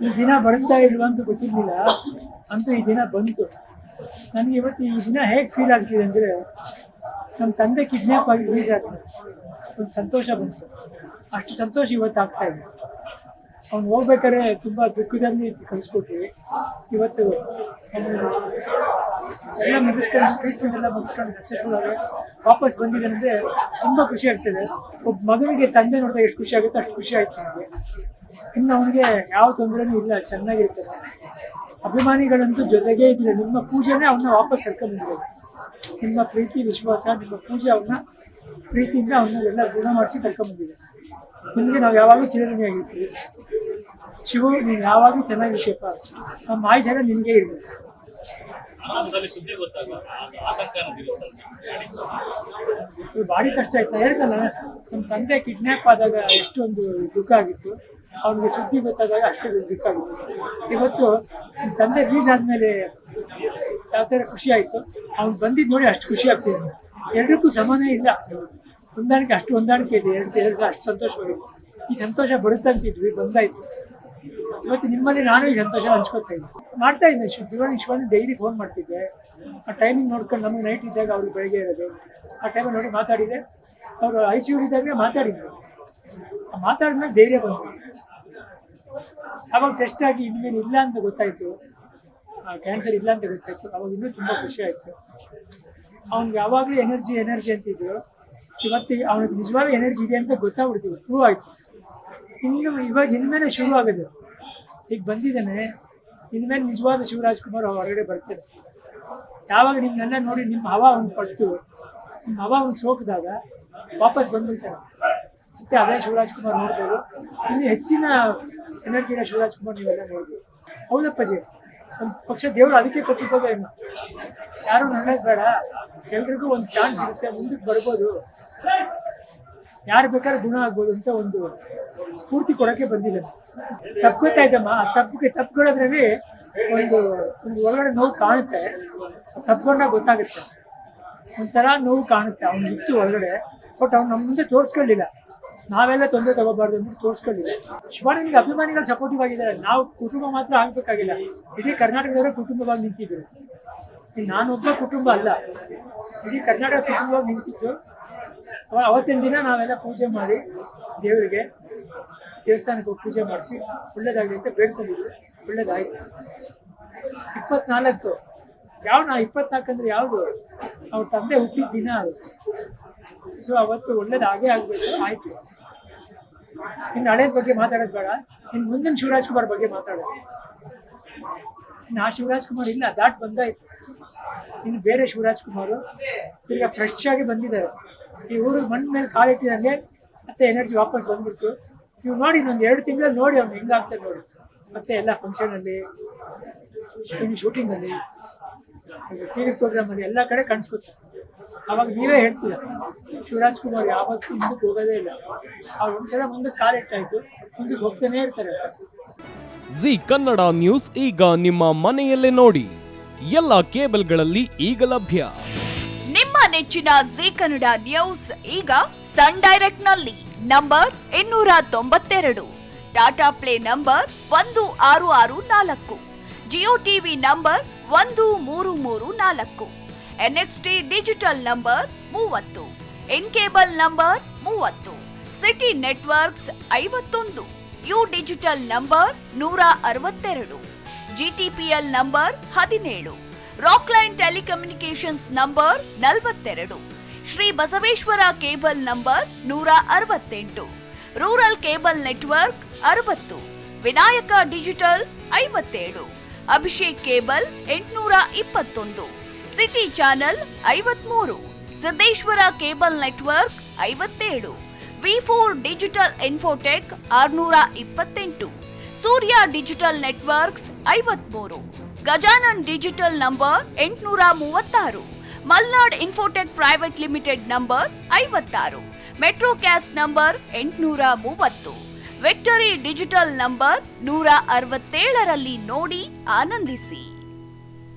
ಈ ದಿನ ಬರುತ್ತಾ ಇಲ್ವಾ ಅಂತ ಗೊತ್ತಿರಲಿಲ್ಲ, ಅಂತೂ ಈ ದಿನ ಬಂತು. ನನಗೆ ಇವತ್ತು ಈ ದಿನ ಹೇಗೆ ಫೀಲ್ ಆಗ್ತಿದೆ ಅಂದರೆ, ನಮ್ಮ ತಂದೆ ಕಿಡ್ನ್ಯಾಪ್ ಆಗಿ ರಿಲೀಸ್ ಆದ್ಮೇಲೆ ಒಂದು ಸಂತೋಷ ಬಂತು. ಅಷ್ಟು ಸಂತೋಷ ಇವತ್ತು ಆಗ್ತಾ ಇದೆ. ಅವ್ನು ಹೋಗ್ಬೇಕಾದ್ರೆ ತುಂಬ ದುಃಖದಲ್ಲಿ ಕಳಿಸ್ಕೊಟ್ವಿ. ಇವತ್ತು ಎಲ್ಲ ಮುಗಿಸ್ಕೊಂಡು, ಟ್ರೀಟ್ಮೆಂಟ್ ಎಲ್ಲ ಮುಗಿಸ್ಕೊಂಡು ಸಕ್ಸಸ್ಫುಲ್ ಆಗಿ ವಾಪಸ್ ಬಂದಿದೆ ಅಂದರೆ ತುಂಬ ಖುಷಿ ಆಗ್ತಿದೆ. ಒಬ್ಬ ಮಗನಿಗೆ ತಂದೆ ನೋಡಿದಾಗ ಎಷ್ಟು ಖುಷಿ ಆಗುತ್ತೆ ಅಷ್ಟು ಖುಷಿ ಆಯ್ತು ನನಗೆ. ಇನ್ನು ಅವನಿಗೆ ಯಾವ ತೊಂದರೆನೂ ಇಲ್ಲ, ಚೆನ್ನಾಗಿರ್ತಾರೆ. ಅಭಿಮಾನಿಗಳಂತೂ ಜೊತೆಗೇ ಇದ್ದಿಲ್ಲ. ನಿಮ್ಮ ಪೂಜೆನೇ ಅವನ್ನ ವಾಪಸ್ ಕರ್ಕೊಂಡ್ಬಂದಿರೋದು. ನಿಮ್ಮ ಪ್ರೀತಿ ವಿಶ್ವಾಸ, ನಿಮ್ಮ ಪೂಜೆ ಅವನ್ನ ಪ್ರೀತಿಯಿಂದ ಅವನ್ನೆಲ್ಲ ಗುಣ ಮಾಡಿಸಿ ಕರ್ಕೊಂಡ್ಬಂದಿದೆ. ನಿಮಗೆ ನಾವು ಯಾವಾಗಲೂ ಚಿರಋಣಿಯಾಗಿರ್ತೀವಿ. ಶಿವು, ನೀನು ಯಾವಾಗಲೂ ಚೆನ್ನಾಗಿರ್ತೀಯಪ್ಪ, ನಮ್ಮ ಆಯುಷ್ಯ ನಿನಗೆ ಇರಬೇಕು. ಭಾರಿ ಕಷ್ಟ ಆಯ್ತು. ಹೇಳ್ದಲ್ಲ, ನಮ್ಮ ತಂದೆ ಕಿಡ್ನ್ಯಾಪ್ ಆದಾಗ ಎಷ್ಟೊಂದು ದುಃಖ ಆಗಿತ್ತು. ಅವ್ನಿಗೆ ಸುದ್ದಿ ಗೊತ್ತಾದಾಗ ಅಷ್ಟೇ ದುಃಖ ಆಗಿತ್ತು. ಇವತ್ತು ನಮ್ಮ ತಂದೆ ರಿಲೀಸ್ ಆದಮೇಲೆ ಯಾವ ಥರ ಖುಷಿ ಆಯಿತು, ಅವ್ನು ಬಂದಿದ್ದು ನೋಡಿ ಅಷ್ಟು ಖುಷಿ ಆಗ್ತಿದೆ. ಎರಡಕ್ಕೂ ಸಮಾನ ಇಲ್ಲ, ಹೊಂದಾಣಿಕೆ, ಅಷ್ಟು ಹೊಂದಾಣಿಕೆ ಇದೆ. ಎರಡು ಸಹ ಅಷ್ಟು ಸಂತೋಷವಾಗಿದೆ. ಈ ಸಂತೋಷ ಬರುತ್ತಂತಿದ್ವಿ, ಬಂದಾಯಿತು. ಇವತ್ತು ನಿಮ್ಮಲ್ಲಿ ನಾನು ಈ ಸಂತೋಷ ಹಂಚ್ಕೊತಾ ಇದ್ದೆ, ಮಾಡ್ತಾ ಇದ್ದೆ. ಶಿವಣ್ಣ ಡೈಲಿ ಫೋನ್ ಮಾಡ್ತಿದ್ದೆ. ಆ ಟೈಮಿಂಗ್ ನೋಡ್ಕೊಂಡು, ನಮಗೆ ನೈಟ್ ಇದ್ದಾಗ ಅವ್ರಿಗೆ ಬೆಳಗ್ಗೆ ಇರೋದು, ಆ ಟೈಮಲ್ಲಿ ನೋಡಿ ಮಾತಾಡಿದೆ. ಅವರು ICU ಇದ್ದಾಗ ಮಾತಾಡಿದ್ರು. ಮಾತಾಡಿದ್ಮೇಲೆ ಧೈರ್ಯ ಬಂತು. ಅವಾಗ ಟೆಸ್ಟ್ ಆಗಿ ಇನ್ಮೇಲೆ ಇಲ್ಲ ಅಂತ ಗೊತ್ತಾಯಿತು, ಕ್ಯಾನ್ಸರ್ ಇಲ್ಲ ಅಂತ ಗೊತ್ತಾಯಿತು. ಅವಾಗ ಇನ್ನೂ ತುಂಬ ಖುಷಿ ಆಯಿತು. ಅವ್ನಿಗೆ ಯಾವಾಗಲೂ ಎನರ್ಜಿ ಅಂತಿದ್ರು. ಇವತ್ತು ಅವನಿಗೆ ನಿಜವಾಗ್ಲೂ ಎನರ್ಜಿ ಇದೆ ಅಂತ ಗೊತ್ತಾಗ್ಬಿಡ್ತೀವಿ, ಪ್ರೂವ್ ಆಯಿತು. ಇವಾಗ ಇನ್ಮೇಲೆ ಶುರು ಆಗೋದು. ಈಗ ಬಂದಿದ್ದಾನೆ, ಇನ್ಮೇಲೆ ನಿಜವಾದ ಶಿವರಾಜ್ಕುಮಾರ್ ಹೊರಗಡೆ ಬರ್ತಾರೆ. ಯಾವಾಗ ನಿಮ್ಮನ್ನೆಲ್ಲ ನೋಡಿ ನಿಮ್ಮ ಹವಾ ಅವ್ನು ಪಟ್ಟು, ನಿಮ್ಮ ಹವಾ ಅವ್ನು ಸೋಕಿದಾಗ ವಾಪಸ್ ಬಂದ್ಬಿಡ್ತಾರೆ. ಮತ್ತೆ ಅದೇ ಶಿವರಾಜ್ಕುಮಾರ್ ನೋಡ್ಬೋದು. ಇನ್ನು ಹೆಚ್ಚಿನ ಎನರ್ಜಿನ ಶಿವರಾಜ್ಕುಮಾರ್ ನೀವೆಲ್ಲ ನೋಡ್ಬೋದು. ಹೌದಪ್ಪಾಜಿ, ಒಂದು ಪಕ್ಷ ದೇವರು ಅದಕ್ಕೆ ಕೊಟ್ಟಿದ್ದಾಗ ಇನ್ನು ಯಾರು ನನ್ನದು ಬೇಡ, ಎಲ್ರಿಗೂ ಒಂದು ಚಾನ್ಸ್ ಇರುತ್ತೆ, ಮುಂದಕ್ಕೆ ಬರ್ಬೋದು, ಯಾರು ಬೇಕಾದ್ರೆ ಗುಣ ಆಗ್ಬೋದು ಅಂತ ಒಂದು ಸ್ಫೂರ್ತಿ ಕೊಡೋಕ್ಕೆ ಬಂದಿಲ್ಲ. ತಪ್ಕೋತಾ ಇದ್ದಮ್ಮ, ತಪ್ಕೊಳ್ಳೋದ್ರಲ್ಲಿ ಒಂದು ಒಳಗಡೆ ನೋವು ಕಾಣುತ್ತೆ. ತಪ್ಕೊಂಡಾಗ ಗೊತ್ತಾಗುತ್ತೆ, ಒಂಥರ ನೋವು ಕಾಣುತ್ತೆ. ಅವ್ನು ಇತ್ತು ಒಳಗಡೆ, ಬಟ್ ಅವ್ನು ನಮ್ಮ ಮುಂದೆ ತೋರಿಸ್ಕೊಳ್ಳಿಲ್ಲ. ನಾವೆಲ್ಲ ತೊಂದರೆ ತಗೋಬಾರ್ದು ಅಂದ್ಬಿಟ್ಟು ತೋರಿಸ್ಕೊಳ್ಳಿಲ್ಲ. ಶಿವಾನಂದಿಗೆ ಅಭಿಮಾನಿಗಳು ಸಪೋರ್ಟಿವ್ ಆಗಿದ್ದಾರೆ. ನಾವು ಕುಟುಂಬ ಮಾತ್ರ ಆಗಬೇಕಾಗಿಲ್ಲ, ಇಡೀ ಕರ್ನಾಟಕದವರೇ ಕುಟುಂಬವಾಗಿ ನಿಂತಿದ್ರು. ನಾನೊಬ್ಬ ಕುಟುಂಬ ಅಲ್ಲ, ಇಡೀ ಕರ್ನಾಟಕ ಕುಟುಂಬವಾಗಿ ನಿಂತಿದ್ದು. ಅವತ್ತಿನ ದಿನ ನಾವೆಲ್ಲ ಪೂಜೆ ಮಾಡಿ ದೇವರಿಗೆ ದೇವಸ್ಥಾನಕ್ಕೆ ಹೋಗಿ ಪೂಜೆ ಮಾಡಿಸಿ ಒಳ್ಳೇದಾಗಲಿ ಅಂತ ಬೇಡ್ಕೊಂಡಿದ್ವಿ. ಒಳ್ಳೇದಾಯಿತು. 24 24 ಅಂದರೆ ಯಾವುದು? ಅವ್ರ ತಂದೆ ಹುಟ್ಟಿದ ದಿನ ಅದು. ಸೊ ಅವತ್ತು ಒಳ್ಳೇದಾಗೇ ಆಗಬೇಕು, ಆಯಿತು. ಇನ್ನು ಹಳೇದ ಬಗ್ಗೆ ಮಾತಾಡೋದು ಬೇಡ, ಇನ್ನು ಮುಂದಿನ ಶಿವರಾಜ್ಕುಮಾರ್ ಬಗ್ಗೆ ಮಾತಾಡೋದು. ಇನ್ನು ಆ ಶಿವರಾಜ್ಕುಮಾರ್ ಇಲ್ಲ, ದಾಟ್ ಬಂದಾಯ್ತು. ಇನ್ನು ಬೇರೆ ಶಿವರಾಜ್ಕುಮಾರು ಈಗ ಫ್ರೆಶ್ ಆಗಿ ಬಂದಿದ್ದಾರೆ. ಈ ಊರು ಮಣ್ಣು ಮೇಲೆ ಕಾಲಿಟ್ಟಿದಂಗೆ ಮತ್ತೆ ಎನರ್ಜಿ ವಾಪಸ್ ಬಂದ್ಬಿಡ್ತು. ನೀವು ನೋಡಿ, ಇನ್ನೊಂದು 2 ತಿಂಗಳಲ್ಲಿ ನೋಡಿ ಅವ್ನು ಹೆಂಗಾಗ್ತದೆ ನೋಡಿ. ಮತ್ತೆ ಎಲ್ಲ ಫಂಕ್ಷನಲ್ಲಿ, ಶೂಟಿಂಗಲ್ಲಿ, TV ಪ್ರೋಗ್ರಾಮಲ್ಲಿ ಎಲ್ಲ ಕಡೆ ಕಾಣಿಸ್ಕೊತಾರೆ. ಅವಾಗ ನೀವೇ ಹೇಳ್ತೀರ, ಶಿವರಾಜ್ಕುಮಾರ್ ಯಾವತ್ತೂ ಮುಂದಕ್ಕೆ ಹೋಗೋದೇ ಇಲ್ಲ. ಅವ್ರು ಒಂದ್ಸಲ ಮುಂದಕ್ಕೆ ಕಾಲಿಟ್ಟಾಯ್ತು, ಮುಂದಕ್ಕೆ ಹೋಗ್ತಾನೆ ಇರ್ತಾರೆ. ಜಿ ಕನ್ನಡ ನ್ಯೂಸ್ ಈಗ ನಿಮ್ಮ ಮನೆಯಲ್ಲೇ ನೋಡಿ. ಎಲ್ಲ ಕೇಬಲ್ಗಳಲ್ಲಿ ಈಗ ಲಭ್ಯ. ನಿಮ್ಮ ನೆಚ್ಚಿನ ಜಿ ಕನ್ನಡ ನ್ಯೂಸ್ ಈಗ ಸನ್ ಡೈರೆಕ್ಟ್ ನಲ್ಲಿ number 292, Tata play number 1664, Jio TV number 1334, NXT digital number 30, in cable number 30, city networks 51, U digital number 162, GTPL number 17, Rockline telecommunications number 42, Shri Basaveshwara cable number 168, rural cable network 60, Vinayaka digital 57, Abhishek cable 821, city channel 53, Siddeshwara cable network 57, V4 digital Infotech 628, Surya digital networks 53, Gajanan digital number 836, Malnad infotech private limited number 56, Metrocast number 830, victory digital number 167ರಲ್ಲಿ ನೋಡಿ ಆನಂದಿಸಿ.